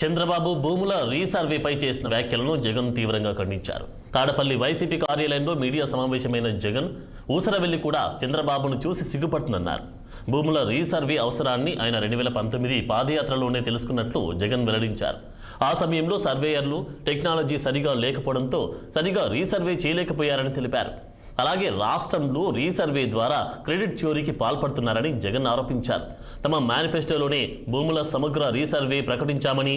చంద్రబాబు భూముల రీసర్వేపై చేసిన వ్యాఖ్యలను జగన్ తీవ్రంగా ఖండించారు. తాడపల్లి వైసీపీ కార్యాలయంలో మీడియా సమావేశమైన జగన్ ఊసరవెల్లి కూడా చంద్రబాబును చూసి సిగ్గుపడుతుందన్నారు. భూముల రీసర్వే అవసరాన్ని ఆయన 2019 పాదయాత్రలోనే తెలుసుకున్నట్లు జగన్ వెల్లడించారు. ఆ సమయంలో సర్వేయర్లు టెక్నాలజీ సరిగా లేకపోవడంతో సరిగా రీసర్వే చేయలేకపోయారని తెలిపారు. అలాగే రాష్ట్రంలో రీసర్వే ద్వారా క్రెడిట్ చోరీకి పాల్పడుతున్నారని జగన్ ఆరోపించారు. తమ మేనిఫెస్టోలోనే భూముల సమగ్ర రీసర్వే ప్రకటించామని,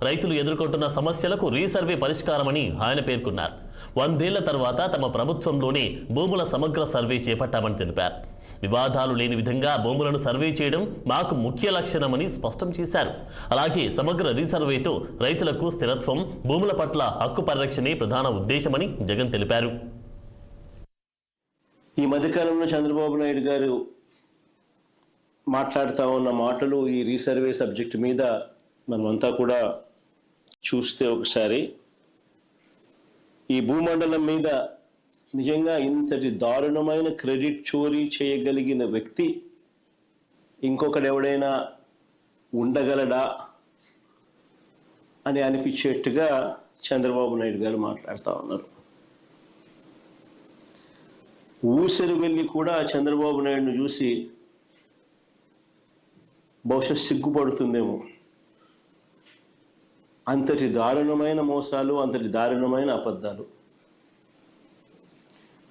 రైతులు ఎదుర్కొంటున్న సమస్యలకు రీసర్వే పరిష్కారమని ఆయన పేర్కొన్నారు. 100 ఏళ్ల తర్వాత తమ ప్రభుత్వంలోనే భూముల సమగ్ర సర్వే చేపట్టామని తెలిపారు. వివాదాలు లేని విధంగా భూములను సర్వే చేయడం మాకు ముఖ్య లక్షణమని స్పష్టం చేశారు. అలాగే సమగ్ర రీసర్వేతో రైతులకు స్థిరత్వం, భూముల పట్ల హక్కు పరిరక్షణే ప్రధాన ఉద్దేశమని జగన్ తెలిపారు. ఈ మధ్యకాలంలో చంద్రబాబు నాయుడు గారు మాట్లాడుతూ ఉన్న మాటలు ఈ రీసర్వే సబ్జెక్ట్ మీద మనమంతా కూడా చూస్తే ఒకసారి ఈ భూమండలం మీద నిజంగా ఇంతటి దారుణమైన క్రెడిట్ చోరీ చేయగలిగిన వ్యక్తి ఇంకొకడు ఎవడైనా ఉండగలడా అని అనిపించేట్టుగా చంద్రబాబు నాయుడు గారు మాట్లాడుతూ ఉన్నారు. ఊసరి వెళ్ళి కూడా చంద్రబాబు నాయుడును చూసి బహుశా సిగ్గుపడుతుందేమో. అంతటి దారుణమైన మోసాలు, అంతటి దారుణమైన అబద్ధాలు.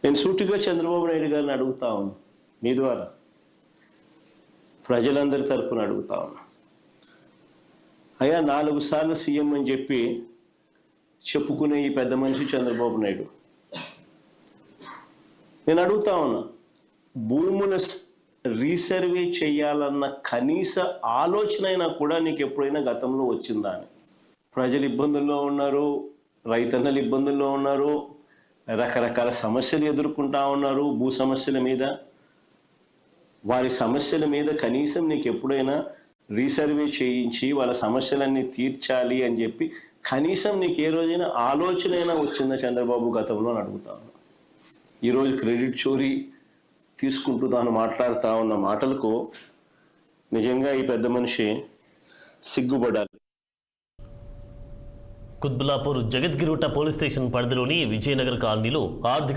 నేను సూటిగా చంద్రబాబు నాయుడు గారిని అడుగుతా ఉన్నా, మీ ద్వారా ప్రజలందరి తరపున అడుగుతా ఉన్నా. అయ్యా, 4 సార్లు సీఎం అని చెప్పి చెప్పుకునే ఈ పెద్ద మనిషి చంద్రబాబు నాయుడు, నేను అడుగుతా ఉన్నా, భూముల రీసర్వే చేయాలన్న కనీస ఆలోచన అయినా కూడా నీకు ఎప్పుడైనా గతంలో వచ్చిందా అని. ప్రజలు ఇబ్బందుల్లో ఉన్నారు, రైతన్నలు ఇబ్బందుల్లో ఉన్నారు, రకరకాల సమస్యలు ఎదుర్కొంటా ఉన్నారు. భూ సమస్యల మీద, వారి సమస్యల మీద కనీసం నీకు ఎప్పుడైనా రీసర్వే చేయించి వాళ్ళ సమస్యలన్నీ తీర్చాలి అని చెప్పి కనీసం నీకు ఏ రోజైనా ఆలోచన అయినా వచ్చిందా చంద్రబాబు గతంలో అని అడుగుతా ఉన్నా. ఈరోజు క్రెడిట్ చోరీ తీసుకుంటూ తాను మాట్లాడుతూ ఉన్న మాటలకు నిజంగా ఈ పెద్ద మనిషి సిగ్గుపడాలి. కుత్బుల్లాపూర్ జగద్గిరిగుట్ట పోలీస్ స్టేషన్ పరిధిలోని విజయనగర్ కాలనీలో ఆర్థిక